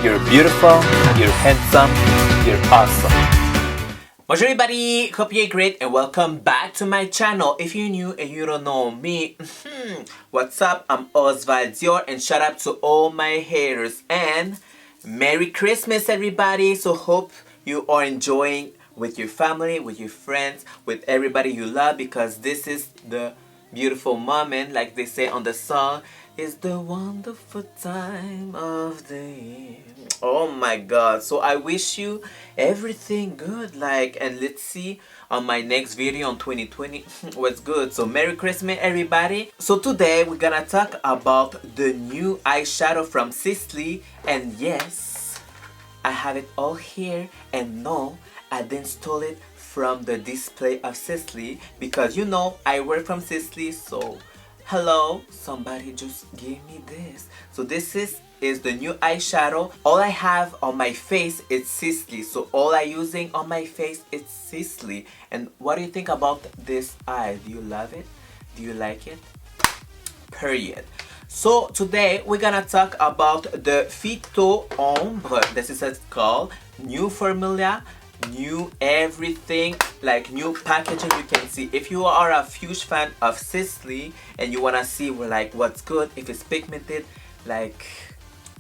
You're beautiful, you're handsome, you're awesome. Bonjour everybody, hope you're great and welcome back to my channel. If you're new and you don't know me, what's up? I'm OsvalDior and shout out to all my haters and Merry Christmas everybody. So hope you are enjoying with your family, with your friends, with everybody you love, because this is the beautiful moment, like they say on the song. It's the wonderful time of the year. Oh my god. So I wish you everything good, and let's see on my next video on 2020 what's good. So Merry Christmas everybody. So today we're gonna talk about the new eyeshadow from Sisley, and yes, I have it all here, and no, I didn't steal it from the display of Sisley, because you know I work from Sisley, so hello, somebody just gave me this. So this is the new eyeshadow. All I have on my face is Sisley, so all I using on my face is Sisley. And what do you think about this eye? Do you love it? Do you like it? Period. So today we're gonna talk about the Phyto-Ombre. This is what it's called. New formula, new everything, like new packaging. You can see if you are a huge fan of Sisley and you wanna see what's good, if it's pigmented,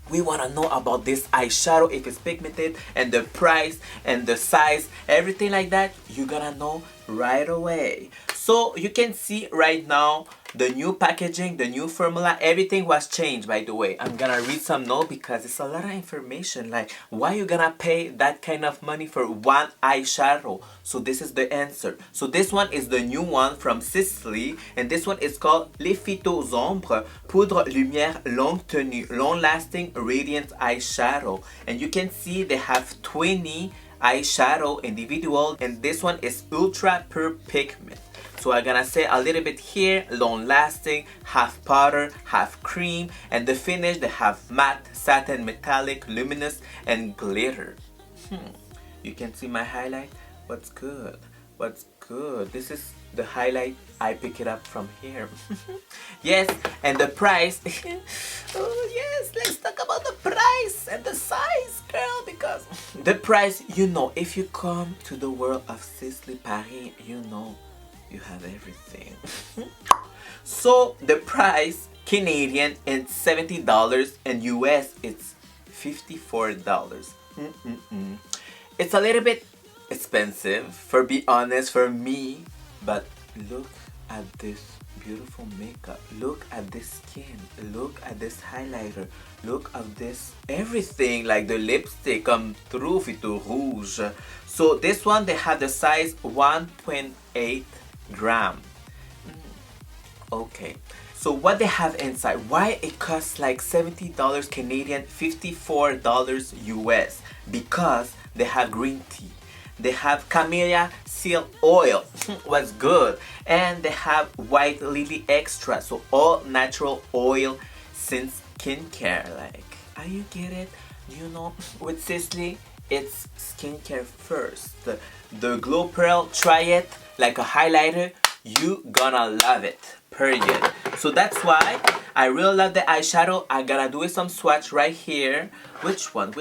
we wanna know about this eyeshadow, if it's pigmented and the price and the size, everything like that, you're gonna know right away. So you can see right now the new packaging, the new formula, everything was changed. By the way, I'm gonna read some notes because it's a lot of information, like why you gonna pay that kind of money for one eyeshadow. So this is the answer. So this one is the new one from Sisley, and this one is called Les Phyto-Ombres Poudre Lumière Longue Tenue Long Lasting Radiant Eyeshadow. And you can see they have 20 eyeshadow individual, and this one is ultra pure pigment. So I'm gonna say a little bit here, long lasting, half powder, half cream, and the finish they have matte, satin, metallic, luminous, and glitter. You can see my highlight. What's good? What's good? This is the highlight. I pick it up from here. Yes, and the price. Oh yes, let's talk about the price and the size, girl, because the price, you know, if you come to the world of Sisley Paris, you know you have everything. So the price Canadian is $70 and US it's $54. It's a little bit expensive, for be honest, for me, but look at this beautiful makeup, look at this skin, look at this highlighter, look at this everything, like the lipstick come through Phyto Rouge. So this one they have the size 1.8 gram. Okay, so what they have inside, why it costs like $70 Canadian, $54 US? Because they have green tea, they have camellia seal oil, what's good, and they have white lily extra, so all natural oil since skincare. Are you get it? You know, with Sisley it's skincare first. The glow pearl, try it like a highlighter, you gonna love it, period. So that's why I really love the eyeshadow. I gotta do some swatch right here. Which one?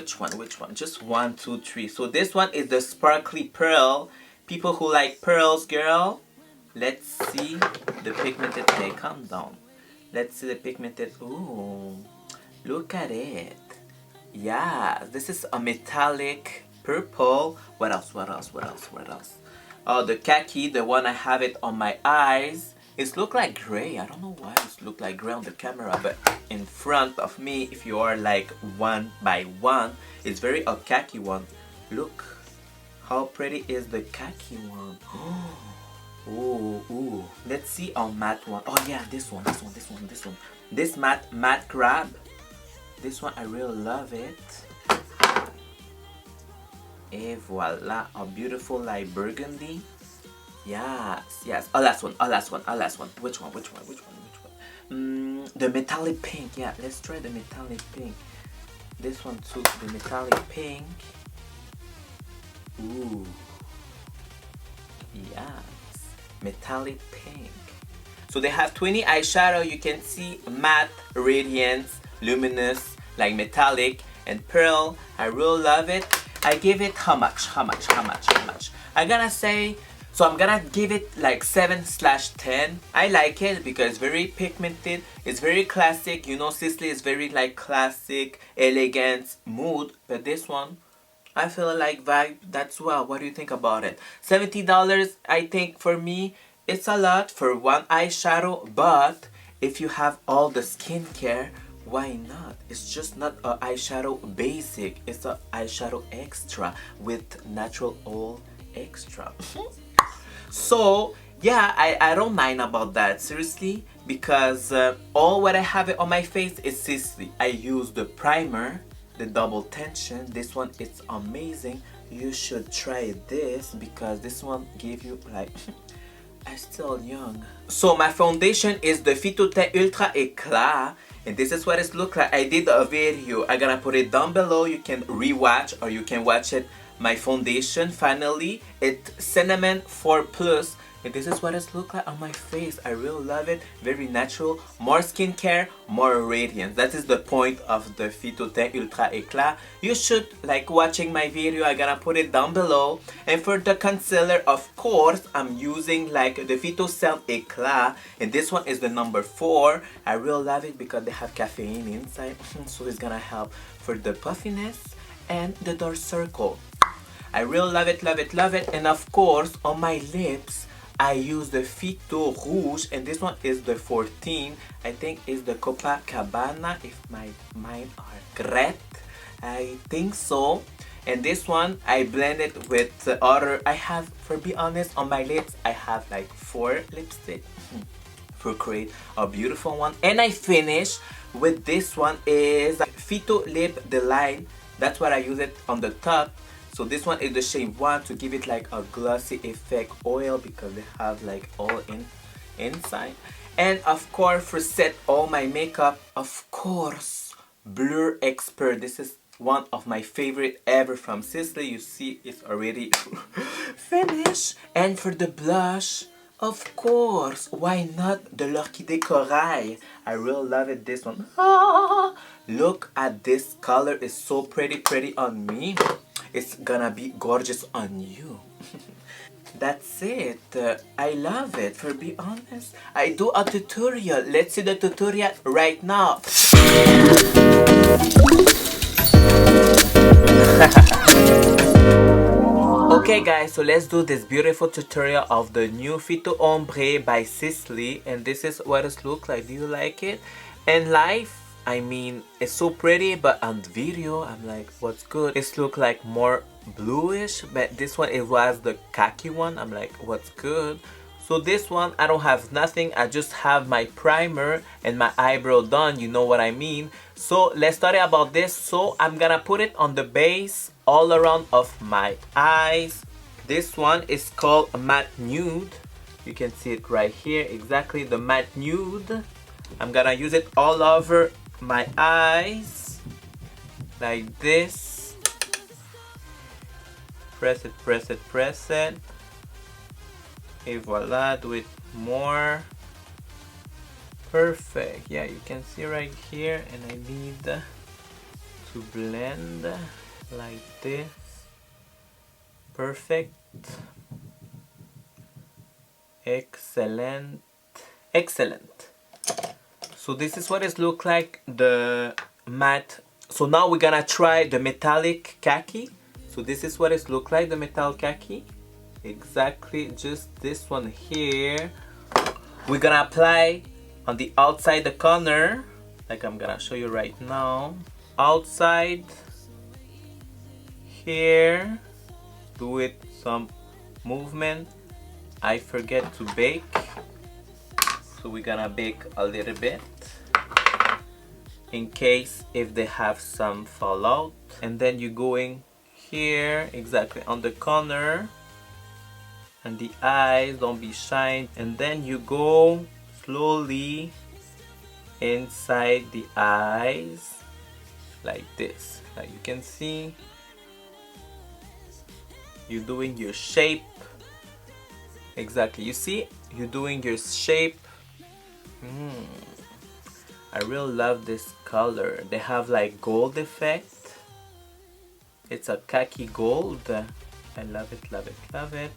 Just 1, 2, 3. So this one is the sparkly pearl. People who like pearls, girl. Let's see the pigmented. Hey, calm down. Let's see the pigmented. Ooh, look at it. Yeah, this is a metallic purple. What else? Oh, the khaki, the one I have it on my eyes. It look like gray. I don't know why it look like gray on the camera, but in front of me, if you are like one by one, it's very a khaki one. Look how pretty is the khaki one. Ooh. Let's see on matte one. Oh yeah, this one. This matte grab. This one I really love it. Et voila, a beautiful light burgundy. Yes. Oh, last one. Which one? The metallic pink. Yeah, let's try the metallic pink. This one too, the metallic pink. Ooh. Yes, metallic pink. So they have 20 eyeshadow. You can see matte, radiance, luminous, like metallic, and pearl. I really love it. I give it how much? I'm gonna say, so I'm gonna give it like 7/10. I like it because it's very pigmented. It's very classic. You know, Sisley is very like classic, elegant mood. But this one, I feel like vibe. That's well. What do you think about it? $70. I think for me, it's a lot for one eyeshadow. But if you have all the skincare, why not? It's just not a eyeshadow basic. It's a eyeshadow extra with natural oil extra. So yeah, I don't mind about that, seriously, because all what I have it on my face is Sisley. I use the primer, the double tension. This one, it's amazing. You should try this because this one give you like I'm still young. So my foundation is the Phyto-Teint Ultra Éclat, and this is what it looks like. I did a video. I'm gonna put it down below. You can rewatch or you can watch it. My foundation, finally, it's Cinnamon 4+, and this is what it looks like on my face. I really love it. Very natural, more skincare, more radiance. That is the point of the Phyto-Teint Ultra Éclat. You should like watching my video. I'm gonna put it down below. And for the concealer, of course, I'm using like the Phyto-Cerne Éclat, and this one is the number 4. I really love it because they have caffeine inside, so it's gonna help for the puffiness and the dark circle. I really love it, love it, love it. And of course, on my lips, I use the Phyto Rouge, and this one is the 14. I think is the Copacabana, if my mind are correct. I think so. And this one, I blend it with the other. I have, for be honest, on my lips, I have like 4 lipstick for create a beautiful one. And I finish with this one is Phyto Lip Delight. That's what I use it on the top. So this one is the shade 1 to give it like a glossy effect oil because they have like oil inside. And of course, for set all my makeup, of course, Blur Expert. This is one of my favorite ever from Sisley. You see it's already finished. And for the blush, of course, why not the L'Orchidée Corail? I really love it, this one. Ah, look at this color, it's so pretty on me. It's gonna be gorgeous on you. That's it. I love it, for be honest. I do a tutorial. Let's see the tutorial right now. Okay guys, so let's do this beautiful tutorial of the new Phyto-Ombre by Sisley, and this is what it looks like. Do you like it? And live, I mean, it's so pretty, but on video, I'm like, what's good? It looks like more bluish, but this one, it was the khaki one. I'm like, what's good? So this one, I don't have nothing. I just have my primer and my eyebrow done. You know what I mean? So let's start about this. So I'm gonna put it on the base all around of my eyes. This one is called Matte Nude. You can see it right here. Exactly, the Matte Nude. I'm gonna use it all over my eyes like this. Press it, press it, press it. Et voila, do it more. Perfect. Yeah, you can see right here, and I need to blend like this. Perfect. Excellent. Excellent. So this is what it looks like, the matte. So now we're gonna try the metallic khaki. So this is what it looks like, the metallic khaki. Exactly, just this one here. We're gonna apply on the outside the corner, like I'm gonna show you right now. Outside here, do it some movement. I forget to bake, so we're gonna bake a little bit in case if they have some fallout. And then you're going here, exactly on the corner, and the eyes don't be shine. And then you go slowly inside the eyes like this. Like you can see, you're doing your shape. Exactly, you see, you're doing your shape. I really love this color. They have like gold effect. It's a khaki gold. I love it, love it, love it.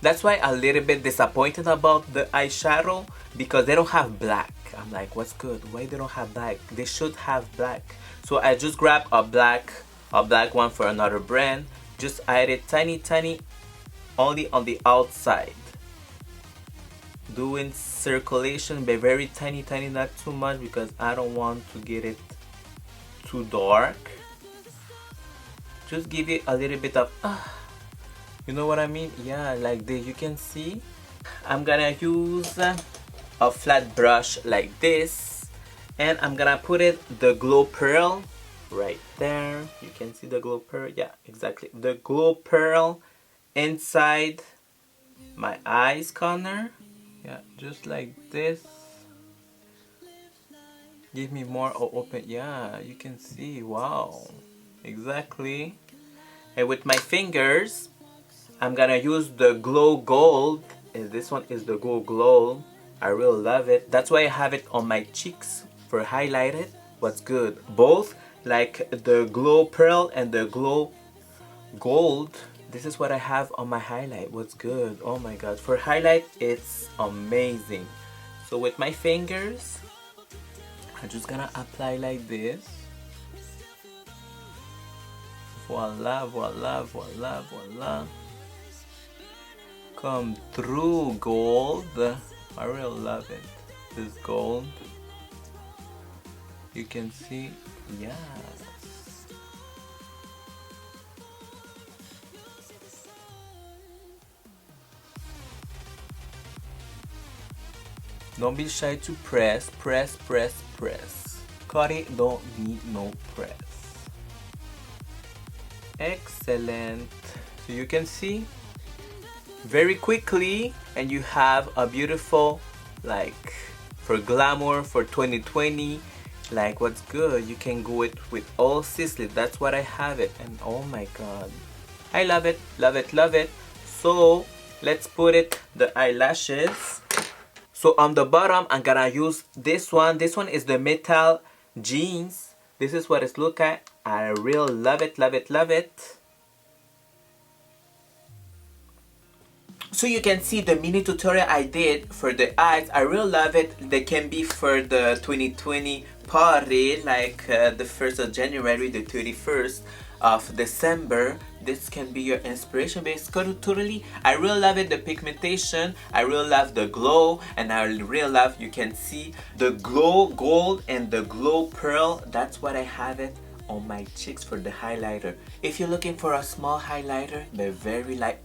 That's why I'm a little bit disappointed about the eyeshadow because they don't have black. I'm like, what's good? Why they don't have black? They should have black. So I just grabbed a black one for another brand. Just add it tiny, only on the outside. Doing circulation, but very tiny, not too much because I don't want to get it too dark. Just give it a little bit of, you know what I mean? Yeah, like this. You can see. I'm gonna use a flat brush like this, and I'm gonna put it the glow pearl right there. You can see the glow pearl. Yeah, exactly. The glow pearl inside my eyes corner. Yeah, just like this. Give me more open. Yeah, you can see. Wow, exactly. And with my fingers, I'm gonna use the glow gold. And this one is the glow. I really love it. That's why I have it on my cheeks for highlighted. What's good? Both, like the glow pearl and the glow gold. This is what I have on my highlight. What's good? Oh my god. For highlight, it's amazing. So with my fingers, I'm just gonna apply like this. Voila, voila, voila, voila. Come through gold. I really love it. This gold. You can see, yes. Don't be shy to press. Cut it, don't need no press. Excellent. So you can see very quickly, and you have a beautiful, like, for glamour for 2020. Like, what's good? You can go with all Sisley. That's what I have it, and oh my god, I love it, love it, love it. So let's put it the eyelashes. So on the bottom, I'm gonna use this one. This one is the metal jeans. This is what it's look at. I really love it, love it, love it. So you can see the mini tutorial I did for the eyes. I really love it. They can be for the 2020 party, like the 1st of January, the 31st of December. This can be your inspiration based totally. I really love it, the pigmentation. I really love the glow, and I really love, you can see the glow gold and the glow pearl. That's what I have it on my cheeks for the highlighter. If you're looking for a small highlighter, they're very like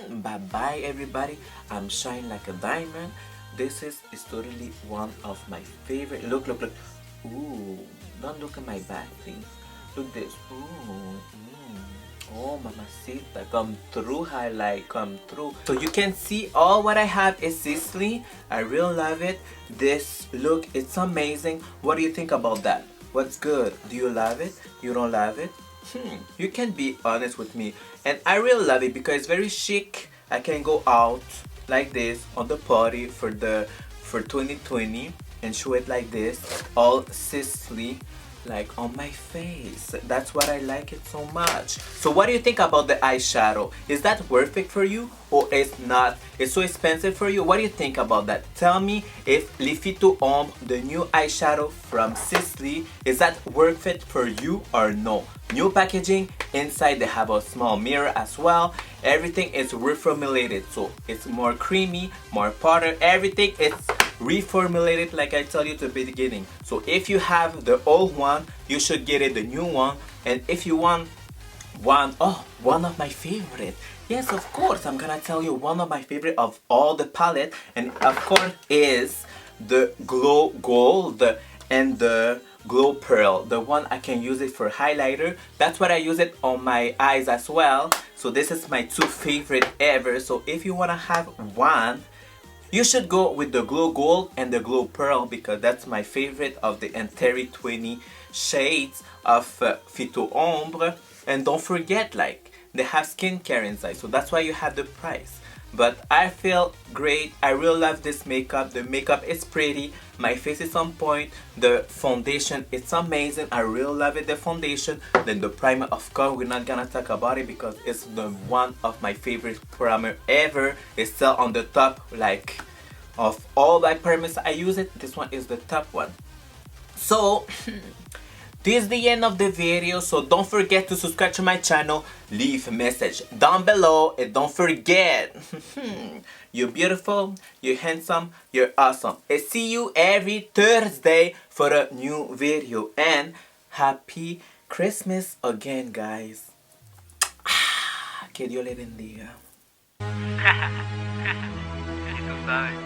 bye bye everybody, I'm shining like a diamond. This is totally one of my favorite. Look. Ooh, don't look at my back, please. Look this. Ooh, oh mamacita, come through highlight, come through. So you can see all what I have is Sisley. I really love it. This look, it's amazing. What do you think about that? What's good? Do you love it? You don't love it? You can be honest with me. And I really love it because it's very chic. I can go out like this on the party for 2020 and show it like this, all Sisley, like on my face. That's what I like it so much. So what do you think about the eyeshadow? Is that worth it for you or it's not? It's so expensive for you? What do you think about that? Tell me if Le Phyto-Ombre, the new eyeshadow from Sisley, is that worth it for you or no? New packaging, inside they have a small mirror as well. Everything is reformulated, so it's more creamy, more powder. Everything is reformulated like I told you at the beginning. So if you have the old one, you should get it the new one. And if you want one of my favorite, yes, of course, I'm gonna tell you one of my favorite of all the palette, and of course is the glow gold and the glow pearl. The one I can use it for highlighter. That's what I use it on my eyes as well. So this is my two favorite ever. So if you want to have one, you should go with the glow gold and the glow pearl, because that's my favorite of the entire 20 shades of Phyto-Ombre. And don't forget, like, they have skincare inside, so that's why you have the price. But I feel great. I really love this makeup. The makeup is pretty. My face is on point. The foundation, it's amazing. I really love it, the foundation. Then the primer, of course, we're not gonna talk about it because it's the one of my favorite primer ever. It's still on the top, like, of all my primers I use it. This one is the top one. So this is the end of the video, so don't forget to subscribe to my channel, leave a message down below, and don't forget, you're beautiful, you're handsome, you're awesome. And see you every Thursday for a new video. And happy Christmas again, guys. Que Dios le bendiga.